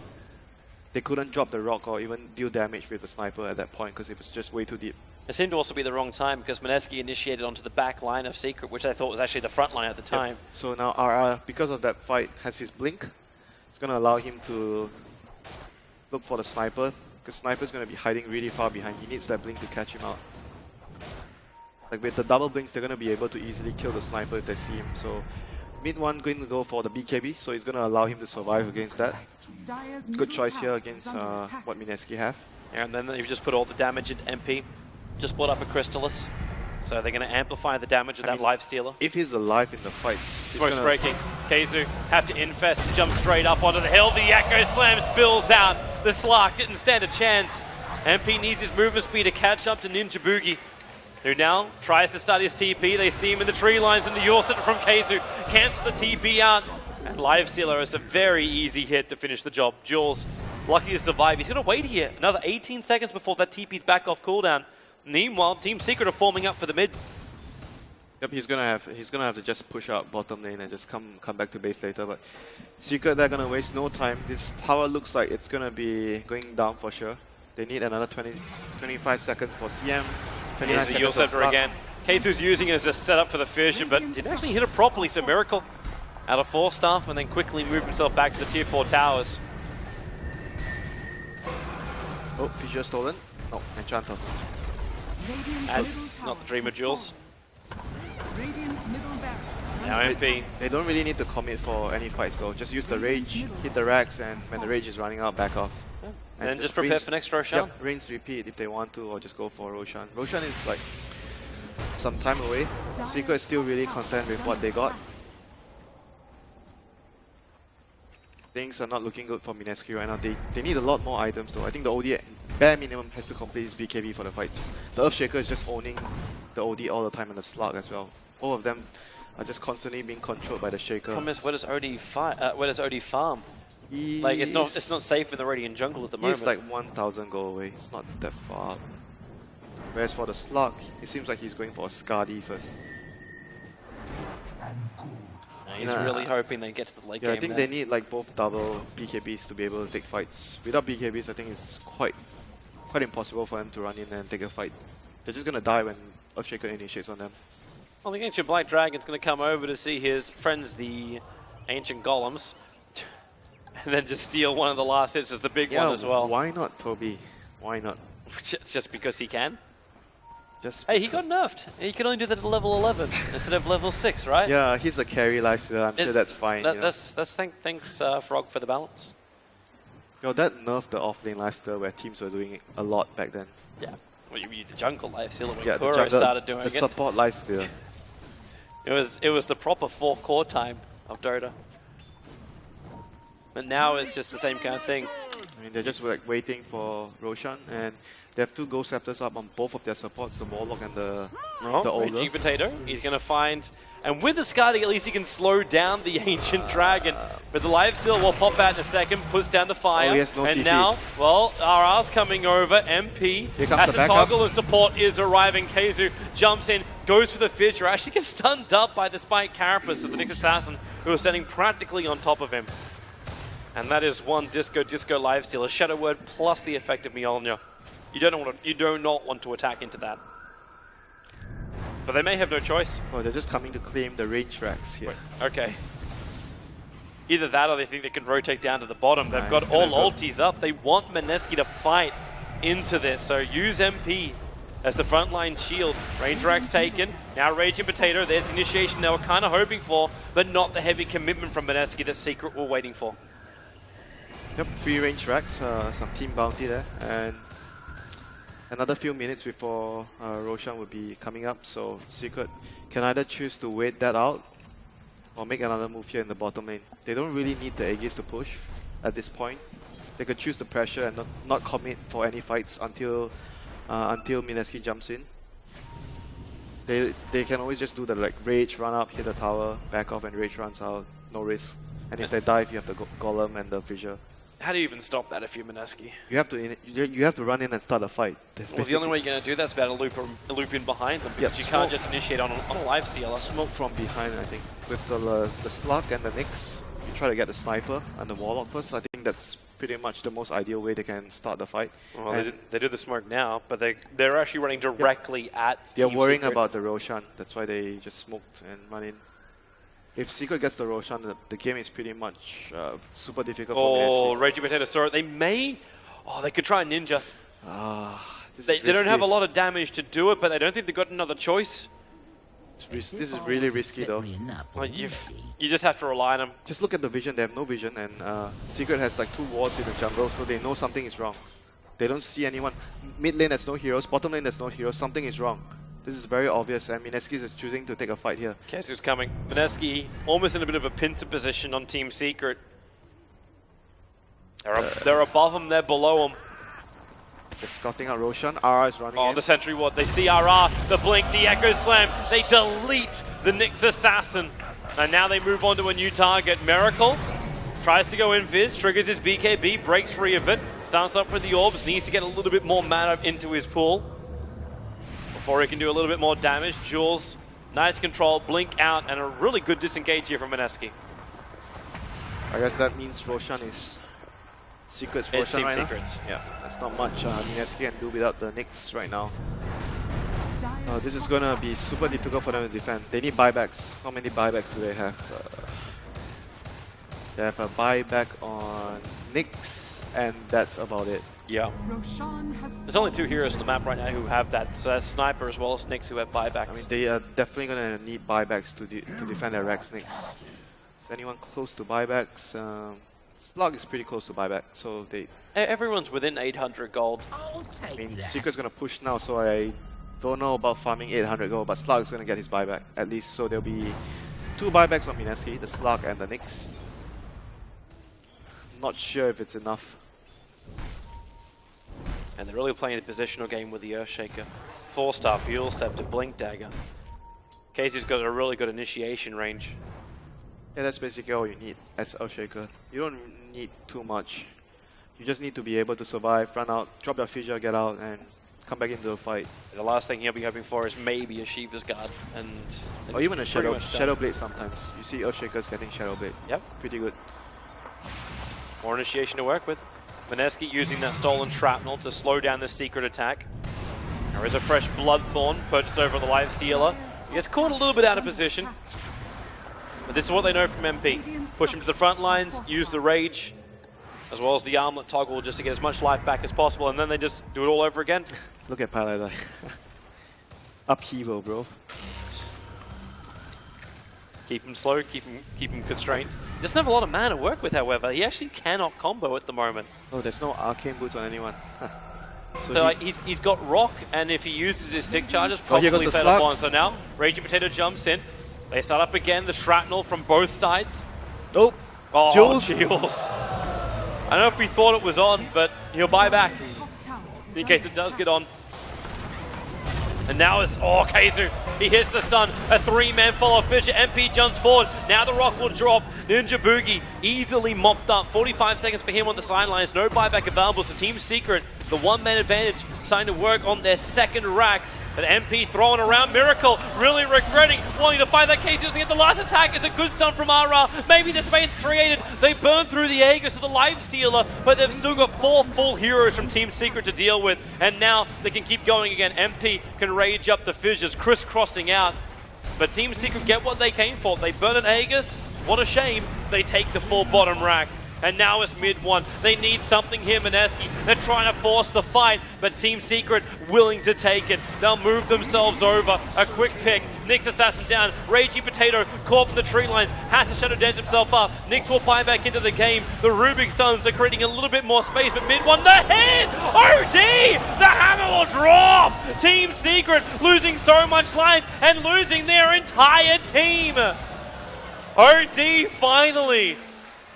Speaker 2: They couldn't drop the rock or even deal damage with the sniper at that point because it was just way too deep.
Speaker 1: It seemed to also be the wrong time because Mineski initiated onto the back line of Secret, which I thought was actually the front line at the time.
Speaker 2: Yep. So now RR, because of that fight, has his blink. It's going to allow him to look for the sniper, because sniper's going to be hiding really far behind. He needs that blink to catch him out. Like with the double blinks, they're going to be able to easily kill the sniper if they see him. So mid one going to go for the BKB, so it's going to allow him to survive against that. Good choice here against what Mineski have.
Speaker 1: And then they've just put all the damage into MP. Just brought up a Crystallis. So they're going to amplify the damage of that Life Stealer.
Speaker 2: If he's alive in the fights,
Speaker 1: Smoke's breaking. Kazu have to infest and jump straight up onto the hill. The Echo Slam spills out. The Slark didn't stand a chance. MP needs his movement speed to catch up to Ninja Boogie, who now tries to start his TP. They see him in the tree lines and the Yule Center from Kazu. Cancels the TP out. And Life Stealer is a very easy hit to finish the job. Jules, lucky to survive. He's going to wait here another 18 seconds before that TP's back off cooldown. Meanwhile, Team Secret are forming up for the mid.
Speaker 2: Yep, he's gonna have to just push out bottom lane and just come back to base later. But Secret, they're gonna waste no time. This tower looks like it's gonna be going down for sure. They need another 25 seconds for CM. 29
Speaker 1: Here's the Yule Scepter again. Kazu's using it as a setup for the fissure, but didn't actually hit it properly. So Miracle out of 4 staff and then quickly moved himself back to the tier 4 towers.
Speaker 2: Oh, fissure stolen. Oh, Enchanter.
Speaker 1: That's not the dream of Jules. Now MP.
Speaker 2: They don't really need to commit for any fights though. Just use the rage, hit the racks, and when the rage is running out, back off.
Speaker 1: Yeah. And then just prepare for next Roshan.
Speaker 2: Yep, rinse, repeat if they want to, or just go for Roshan. Roshan is like some time away. Secret is still really content with what they got. Things are not looking good for Mineski right now. They need a lot more items though. I think the OD bare minimum has to complete his BKB for the fights. The Earthshaker is just owning the OD all the time and the Slug as well. All of them are just constantly being controlled by the Shaker.
Speaker 1: Problem is, where does OD farm? Like it's not safe in the Radiant jungle at the moment.
Speaker 2: He's like 1,000 gold away. It's not that far. Whereas for the Slug, it seems like he's going for a Skadi first.
Speaker 1: He's really hoping they get to the late game.
Speaker 2: I think they need like both double BKBs to be able to take fights. Without BKBs, I think it's quite impossible for them to run in and take a fight. They're just gonna die when Earthshaker initiates on them.
Speaker 1: Well, the Ancient Black Dragon's gonna come over to see his friends, the Ancient Golems, and then just steal one of the last hits as the big one as well.
Speaker 2: Why not, Toby? Why not?
Speaker 1: Just because he can?
Speaker 2: Hey,
Speaker 1: he got nerfed. He can only do that at level 11 instead of level 6, right?
Speaker 2: Yeah, he's a carry lifestealer. I'm sure that's fine.
Speaker 1: Thanks, Frog, for the balance.
Speaker 2: Yo, that nerfed the offlane lifesteal where teams were doing it a lot back then.
Speaker 1: Yeah. Well, you mean the jungle lifesteal when
Speaker 2: Yeah,
Speaker 1: Kuro started doing it.
Speaker 2: The support lifesteal.
Speaker 1: It was the proper 4 core time of Dota. But now it's just the same kind of thing.
Speaker 2: I mean, they're just like waiting for Roshan, and they have two Ghost Scepters up on both of their supports, the Warlock and the Ogre.
Speaker 1: Raging Potato, he's going to find... And with the Scotty, at least he can slow down the Ancient Dragon. But the Lifesteal will pop out in a second, puts down the fire.
Speaker 2: Oh, he has no
Speaker 1: and
Speaker 2: TP.
Speaker 1: now, well, RR's coming over. MP
Speaker 2: Here comes
Speaker 1: has
Speaker 2: the
Speaker 1: to
Speaker 2: backup.
Speaker 1: toggle and support is arriving. Keizu jumps in, goes for the Fissure, actually gets stunned up by the Spike Carapace of the Nyx Assassin, who is standing practically on top of him. And that is one Disco Lifesteal, a Shadow Word plus the effect of Mjolnir. You do not want to attack into that. But they may have no choice.
Speaker 2: Oh, they're just coming to claim the range racks here.
Speaker 1: Okay. Either that or they think they can rotate down to the bottom. They've
Speaker 2: Nah,
Speaker 1: got
Speaker 2: it's
Speaker 1: all
Speaker 2: gonna go.
Speaker 1: ultis up. They want Mineski to fight into this. So use MP as the frontline shield. Range racks taken. Now Raging Potato. There's the initiation they were kind of hoping for, but not the heavy commitment from Mineski that Secret were waiting for.
Speaker 2: Yep, 3 range racks, some team bounty there, and another few minutes before Roshan will be coming up, so Secret can either choose to wait that out or make another move here in the bottom lane. They don't really need the Aegis to push at this point. They could choose the pressure and not commit for any fights until Mineski jumps in. They can always just do the like rage, run up, hit the tower, back off and rage runs out, no risk. And if they dive, you have the Golem and the Fissure.
Speaker 1: How do you even stop that if you're Mineski?
Speaker 2: You have to run in and start a fight.
Speaker 1: Well, the only way you're going to do that's about to loop in behind them, because you can't just initiate on a Lifestealer.
Speaker 2: Smoke from behind, I think. With the Slug and the Nyx, you try to get the Sniper and the Warlock first. I think that's pretty much the most ideal way they can start the fight.
Speaker 1: Well, they do the smoke now, but they're actually running directly at
Speaker 2: They're
Speaker 1: Team
Speaker 2: worrying
Speaker 1: Secret.
Speaker 2: about the Roshan. That's why they just smoked and run in. If Secret gets the Roshan, the game is pretty much super difficult for
Speaker 1: Oh,
Speaker 2: Mineski.
Speaker 1: Raging Potato, sorry. They may... Oh, they could try Ninja.
Speaker 2: This
Speaker 1: They don't have a lot of damage to do it, but I don't think they've got another choice.
Speaker 2: This is really risky though.
Speaker 1: Well, you just have to rely on them.
Speaker 2: Just look at the vision, they have no vision, and Secret has like 2 wards in the jungle, so they know something is wrong. They don't see anyone. Mid lane there's no heroes, bottom lane there's no heroes, something is wrong. This is very obvious, and Mineski is choosing to take a fight here.
Speaker 1: Keizu's coming. Mineski almost in a bit of a pincer position on Team Secret. They're above him, they're below him.
Speaker 2: They're scouting out Roshan, RR is running in.
Speaker 1: The Sentry Ward, they see RR, the Blink, the Echo Slam, they delete the Nyx Assassin. And now they move on to a new target. Miracle tries to go in Viz, triggers his BKB, breaks free of it, starts up with the orbs, needs to get a little bit more mana into his pool before he can do a little bit more damage. Jules, nice control, Blink out, and a really good disengage here from Mineski.
Speaker 2: I guess that means Roshan is Secret's
Speaker 1: It's
Speaker 2: Roshan
Speaker 1: Team
Speaker 2: right
Speaker 1: Secrets.
Speaker 2: now. Yeah, that's not much Mineski can do without the Nyx right now. This is gonna be super difficult for them to defend. They need buybacks. How many buybacks do they have? They have a buyback on Nyx, and that's about it.
Speaker 1: Yeah.
Speaker 3: Roshan has
Speaker 1: There's only 2 heroes on the map right now who have that. So that's Sniper as well as Nyx who have buybacks.
Speaker 2: I mean, they are definitely gonna need buybacks to defend their Rex Nyx. Is anyone close to buybacks? Slug is pretty close to buyback, so they.
Speaker 1: Everyone's within 800 gold.
Speaker 2: I mean, Secret's gonna push now, so I don't know about farming 800 gold, but Slug's gonna get his buyback at least. So there'll be 2 buybacks on Mineski, the Slug and the Nyx. Not sure if it's enough.
Speaker 1: And they're really playing a positional game with the Earthshaker. 4-star Fuel Scepter, Blink Dagger. Casey's got a really good initiation range.
Speaker 2: Yeah, that's basically all you need as Earthshaker. You don't need too much. You just need to be able to survive, run out, drop your Fissure, get out, and come back into the fight.
Speaker 1: The last thing he'll be hoping for is maybe a Shiva's Guard. And
Speaker 2: Or even a
Speaker 1: it's pretty much done.
Speaker 2: Shadow Blade sometimes. You see Earthshakers getting Shadow Blade.
Speaker 1: Yep.
Speaker 2: Pretty good.
Speaker 1: More initiation to work with. Mineski using that stolen shrapnel to slow down the Secret attack. There is a fresh Bloodthorn purchased over the Lifestealer. He gets caught a little bit out of position. But this is what they know from MP. Push him to the front lines, use the Rage, as well as the Armlet toggle just to get as much life back as possible, and then they just do it all over again.
Speaker 2: Look at Paladin. Upheaval, bro.
Speaker 1: Keep him slow, keep him constrained. He doesn't have a lot of mana to work with, however. He actually cannot combo at the moment.
Speaker 2: Oh, there's no arcane boots on anyone.
Speaker 1: So like, he's got rock, and if he uses his stick charges,
Speaker 2: Oh, here
Speaker 1: probably
Speaker 2: goes the
Speaker 1: fatal
Speaker 2: slug.
Speaker 1: bond. So now, Raging Potato jumps in. They start up again, the shrapnel from both sides.
Speaker 2: Nope.
Speaker 1: Oh,
Speaker 2: Jules.
Speaker 1: Jules. I don't know if we thought it was on, but he'll buy back
Speaker 3: Top tower is
Speaker 1: in case
Speaker 3: under
Speaker 1: it does get on. And now it's, oh, Kaiser, he hits the stun. A three-man follow. Fisher, MP jumps forward. Now the rock will drop. Ninja Boogie easily mopped up. 45 seconds for him on the sidelines. No buyback available. So Team Secret, the one-man advantage, starting to work on their second racks. But MP throwing around. Miracle really regretting wanting to fight that Kaiser to get the last attack. Is a good stun from ROG. Maybe the space created. They burn through the Aegis of the Life Stealer, but they've still got 4 full heroes from Team Secret to deal with. And now they can keep going again. MP can rage up the fissures, crisscrossing out. But Team Secret get what they came for. They burn an Aegis. What a shame. They take the 4 bottom racks. And now it's mid 1. They need something here, Mineski. They're trying to force the fight, but Team Secret willing to take it. They'll move themselves over. A quick pick. Nyx Assassin down. Ragey Potato caught from the tree lines. Has to shadow dance himself up. Nyx will buy back into the game. The Rubik Suns are creating a little bit more space, but mid 1, the hit! OD! The hammer will drop! Team Secret losing so much life and losing their entire team. OD finally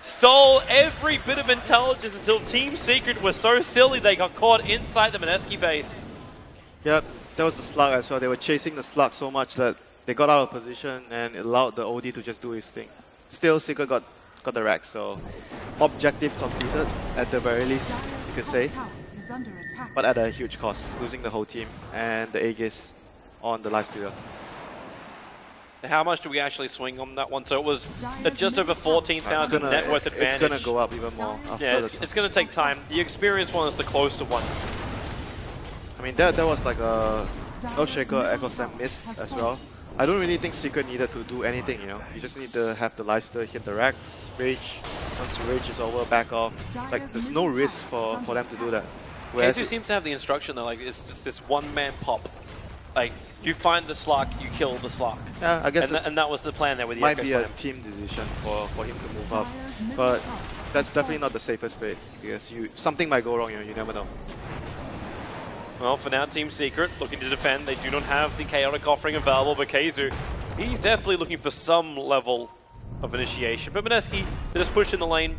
Speaker 1: stole every bit of intelligence until Team Secret was so silly they got caught inside the Mineski base.
Speaker 2: Yep, that was the slug as well. They were chasing the slug so much that they got out of position and it allowed the OD to just do his thing. Still, Secret got the rack, so objective completed at the very least, you could say.
Speaker 3: tower is under attack.
Speaker 2: But at a huge cost, losing the whole team and the Aegis on the Lifestealer.
Speaker 1: How much do we actually swing on that one? So it was just over 14,000 net worth advantage.
Speaker 2: It's gonna go up even more after
Speaker 1: Yeah,
Speaker 2: the
Speaker 1: it's going to take time. The experienced one is the closer one.
Speaker 2: I mean, that was like a Earthshaker Echo Slam missed as well. I don't really think Secret needed to do anything, you know. You just need to have the Lifestealer hit the racks, rage. Once rage is over, back off. Like, there's no risk for them to do that. Whereas
Speaker 1: Kaiser seems to have the instruction though, like it's just this one-man pop. Like, you find the Slark, you kill the Slark.
Speaker 2: yeah, I guess
Speaker 1: And that was the plan there with the
Speaker 2: might
Speaker 1: Echo
Speaker 2: be a
Speaker 1: Slam.
Speaker 2: team decision for him to move up. But that's definitely not the safest bet because something might go wrong, you never know.
Speaker 1: Well, for now, Team Secret looking to defend. They do not have the chaotic offering available, but Kaiser, he's definitely looking for some level of initiation. But Mineski, they just push in the lane.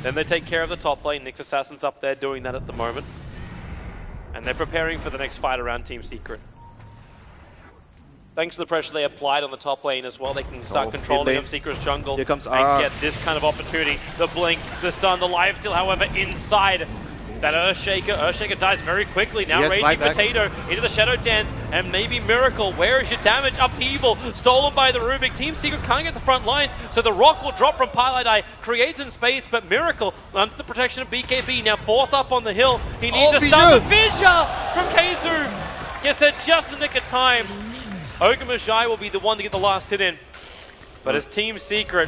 Speaker 1: Then they take care of the top lane. Nyx Assassin's up there doing that at the moment. And they're preparing for the next fight around Team Secret. Thanks to the pressure they applied on the top lane as well, they can start controlling of Secret's jungle
Speaker 2: Here comes
Speaker 1: and get this kind of opportunity. The blink, the stun, the life steal, however, inside that Earthshaker. Earthshaker dies very quickly. Now Raging Potato into the Shadow Dance, and maybe Miracle. Where is your damage? Upheaval, stolen by the Rubik. Team Secret can't get the front lines, so the rock will drop from Pilotai, creates in space, but Miracle, under the protection of BKB, now force up on the hill. He needs to stun the Fissure from Kaiser. Gets there just in the nick of time. Ogre Magi will be the one to get the last hit in. But as Team Secret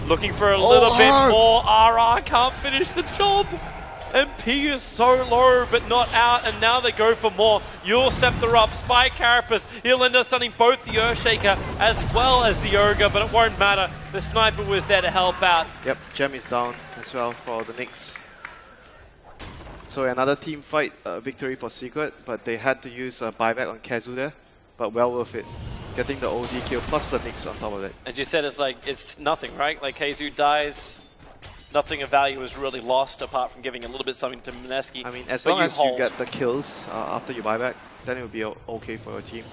Speaker 1: looking for a little bit more, RR can't finish the job. MP is so low, but not out, and now they go for more. Yule Scepter up, Spy Carapace. He'll end up stunning both the Earthshaker as well as the Ogre, but it won't matter. The Sniper was there to help out.
Speaker 2: Yep, Gem is down as well for the Nyx. So another team fight victory for Secret, but they had to use a buyback on Kazu there, but well worth it. Getting the OD kill plus the Nyx on top of it.
Speaker 1: And you said it's like, it's nothing, right? Like Kazu dies, nothing of value is really lost apart from giving a little bit something to Mineski.
Speaker 2: I mean, as long as you get the kills after you buy back, then it will be okay for your team.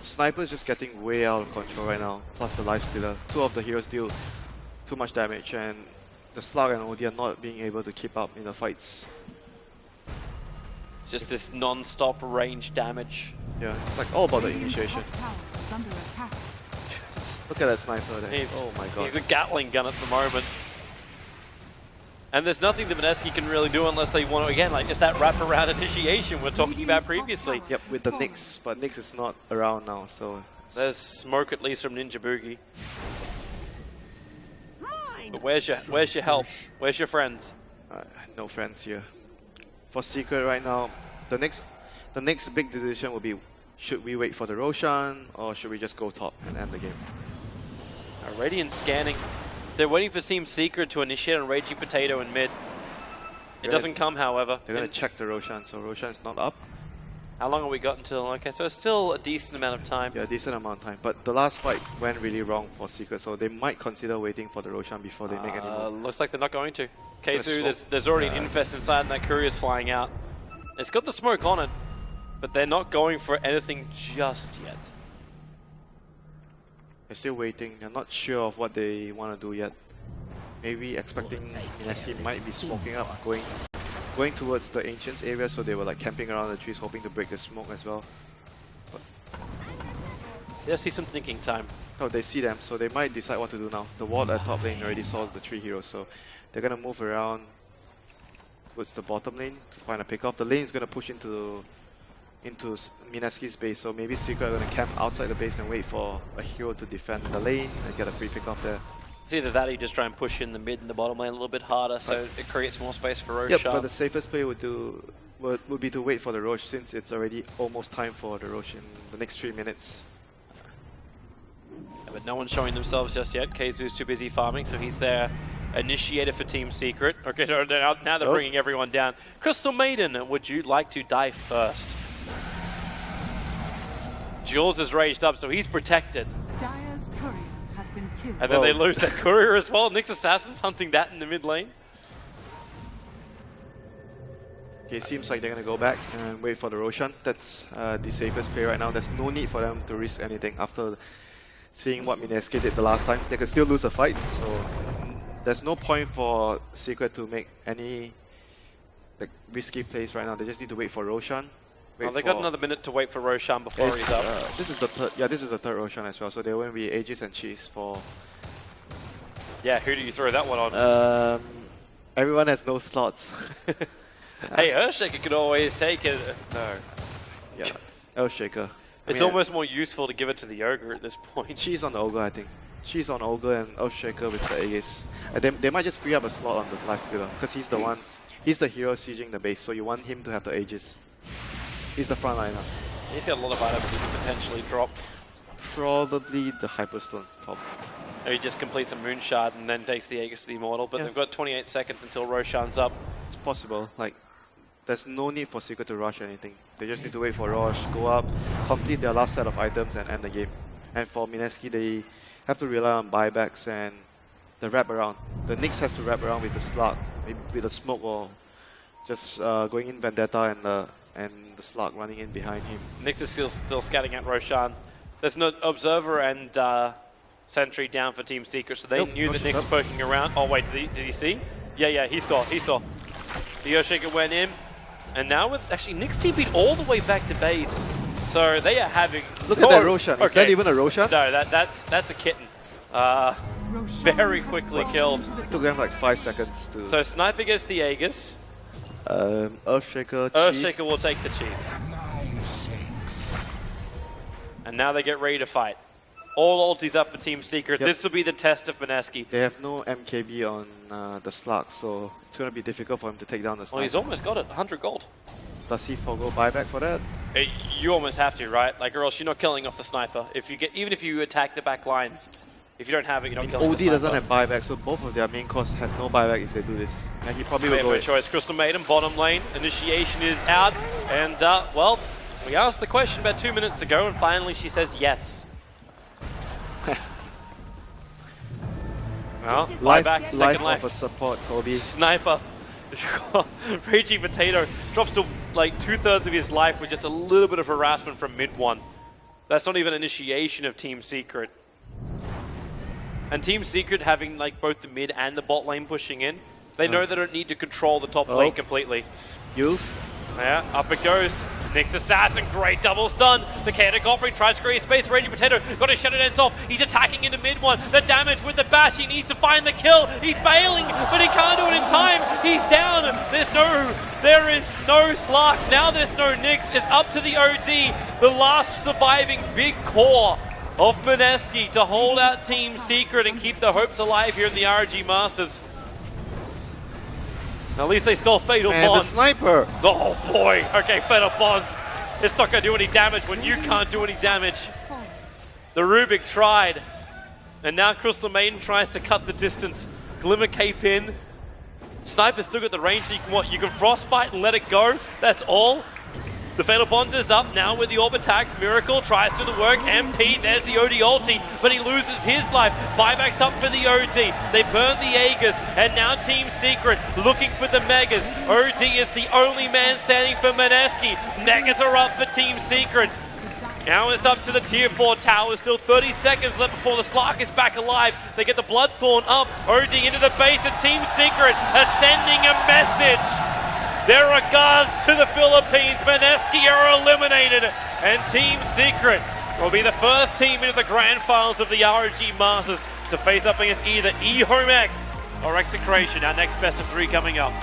Speaker 2: Sniper is just getting way out of control right now, plus the Lifestealer. Two of the heroes deal too much damage, and the Slug and OD are not being able to keep up in the fights.
Speaker 1: It's just this non-stop range damage.
Speaker 2: Yeah, it's like all about the initiation.
Speaker 3: Top tower is under attack.
Speaker 2: Look at that Sniper there. Oh my god.
Speaker 1: He's a Gatling gun at the moment. And there's nothing that Mineski can really do unless they want to, again, like it's that wraparound initiation we're talking about previously.
Speaker 2: Yep, with the Nyx, but Nyx is not around now, so...
Speaker 1: There's smoke at least from Ninja Boogie. But where's your help? Where's your friends?
Speaker 2: No friends here. For Secret right now, the next big decision will be, should we wait for the Roshan or should we just go top and end the game?
Speaker 1: Radiant scanning. They're waiting for Team Secret to initiate on Raging Potato in mid. It doesn't come, however.
Speaker 2: They're going to check the Roshan, so Roshan is not up.
Speaker 1: How long have we got until? Okay, so it's still a decent amount of time.
Speaker 2: Yeah, a decent amount of time. But the last fight went really wrong for Secret, so they might consider waiting for the Roshan before they make any move.
Speaker 1: Looks like they're not going to. K2, there's already an infest inside and that courier's flying out. It's got the smoke on it, but they're not going for anything just yet.
Speaker 2: They're still waiting. They're not sure of what they want to do yet. Maybe expecting Mineski might be smoking up, going towards the Ancients area, so they were like camping around the trees hoping to break the smoke as well. But
Speaker 1: I see some thinking time.
Speaker 2: oh, they see them, so they might decide what to do now. The ward at top lane already saw the 3 heroes, so they're gonna move around towards the bottom lane to find a pickoff. The lane is gonna push into Mineski's base, so maybe Secret are gonna camp outside the base and wait for a hero to defend the lane and get a free pickoff there.
Speaker 1: It's either that or you just try and push in the mid and the bottom lane a little bit harder, so it creates more space for Roshan.
Speaker 2: Yep, but the safest play would be to wait for the Roche, since it's already almost time for the Roche in the next 3 minutes.
Speaker 1: Yeah, but no one's showing themselves just yet. Keizu's too busy farming, so he's their initiator for Team Secret. Okay, now they're bringing everyone down. Crystal Maiden, would you like to die first? Jules is raged up, so he's protected.
Speaker 3: Dire's courier has been killed.
Speaker 1: And then they lose their courier as well. Nyx Assassin's hunting that in the mid lane.
Speaker 2: Okay, it seems like they're going to go back and wait for the Roshan. That's the safest play right now. There's no need for them to risk anything after seeing what Mineski did the last time. They could still lose the fight, so there's no point for Secret to make any risky plays right now. They just need to wait for Roshan.
Speaker 1: Well, they got another minute to wait for Roshan before he's up.
Speaker 2: This is the third. Yeah, this is the third Roshan as well. So there won't be Aegis and Cheese for.
Speaker 1: Yeah, who do you throw that one on?
Speaker 2: Everyone has no slots.
Speaker 1: Hey, Earthshaker could always take it. No.
Speaker 2: Yeah, Earthshaker.
Speaker 1: It's almost more useful to give it to the Ogre at this point.
Speaker 2: Cheese on the Ogre, I think. Cheese on Ogre and Earthshaker with the Aegis. And they might just free up a slot on the Lifestealer, because he's the one. He's the hero sieging the base, so you want him to have the Aegis. He's the frontliner.
Speaker 1: He's got a lot of items he can potentially drop.
Speaker 2: Probably the Hyperstone. Probably.
Speaker 1: Or he just completes a Moonshard and then takes the Aegis to the Immortal, but they've got 28 seconds until Roshan's up.
Speaker 2: It's possible. Like, there's no need for Secret to rush anything. They just need to wait for Roche, go up, complete their last set of items and end the game. And for Mineski, they have to rely on buybacks and the wrap around. The Nyx has to wrap around with the Slug, maybe with the smoke, or just going in Vendetta and the Slug running in behind him.
Speaker 1: Nyx is still scouting at Roshan. There's no Observer and Sentry down for Team Secret, so they knew that Nyx was poking around. Oh wait, did he see? Yeah, he saw. The Earthshaker went in, and now with actually Nyx TP'd all the way back to base, so they are having.
Speaker 2: Look at that Roshan. Is that even a Roshan?
Speaker 1: No, that's a kitten. Very quickly killed.
Speaker 2: It took them like 5 seconds to.
Speaker 1: So Sniper gets the Aegis.
Speaker 2: Earthshaker.
Speaker 1: Earthshaker will take the cheese. And now they get ready to fight. All ultis up for Team Secret. Yep. This will be the test of Mineski.
Speaker 2: They have no MKB on the Slug, so it's going to be difficult for him to take down the Slug.
Speaker 1: Well, he's almost got it, 100 gold.
Speaker 2: Does he forgo buyback for that?
Speaker 1: You almost have to, right? Like, or else you're not killing off the Sniper. Even if you attack the back lines, if you don't have it, you don't kill the Sniper.
Speaker 2: OD doesn't have buyback, so both of their main costs have no buyback if they do this. And he probably will go
Speaker 1: a choice. Crystal Maiden, bottom lane. Initiation is out. And, well, we asked the question about 2 minutes ago, and finally she says yes. Well, buyback, second life.
Speaker 2: Of a support, Toby.
Speaker 1: Sniper. Raging Potato drops to like 2/3 of his life with just a little bit of harassment from mid one. That's not even initiation of Team Secret. And Team Secret having like both the mid and the bot lane pushing in, they know they don't need to control the top lane completely.
Speaker 2: Use.
Speaker 1: Yeah, up it goes. Nyx Assassin, great double stun. The Chaotic Offering tries to create space. Raging Potato got to shut it ends off. He's attacking into mid one. The damage with the bash. He needs to find the kill. He's failing, but he can't do it in time. He's down. There is no Slark. Now there's no Nyx. It's up to the OD, the last surviving big core of Mineski, to hold out Team Secret and keep the hopes alive here in the ROG Masters. At least they still Fatal Bonds.
Speaker 2: The Sniper!
Speaker 1: Oh boy! Okay, Fatal Bonds. It's not going to do any damage when you can't do any damage. The Rubik tried. And now Crystal Maiden tries to cut the distance. Glimmer Cape in. Sniper's still got the range. You can Frostbite and let it go. That's all. The Fatal Bonds is up now with the Orb attacks. Miracle tries to do the work. MP, there's the OD ulti, but he loses his life. Buybacks up for the OD. They burn the Aegis, and now Team Secret looking for the Megas. OD is the only man standing for Mineski. Megas are up for Team Secret. Now it's up to the tier 4 tower. Still 30 seconds left before the Slark is back alive. They get the Bloodthorn up. OD into the base, and Team Secret are sending a message. Their regards to the Philippines. Mineski are eliminated, and Team Secret will be the first team into the grand finals of the ROG Masters to face up against either eHome X or Execration. Our next best of 3 coming up.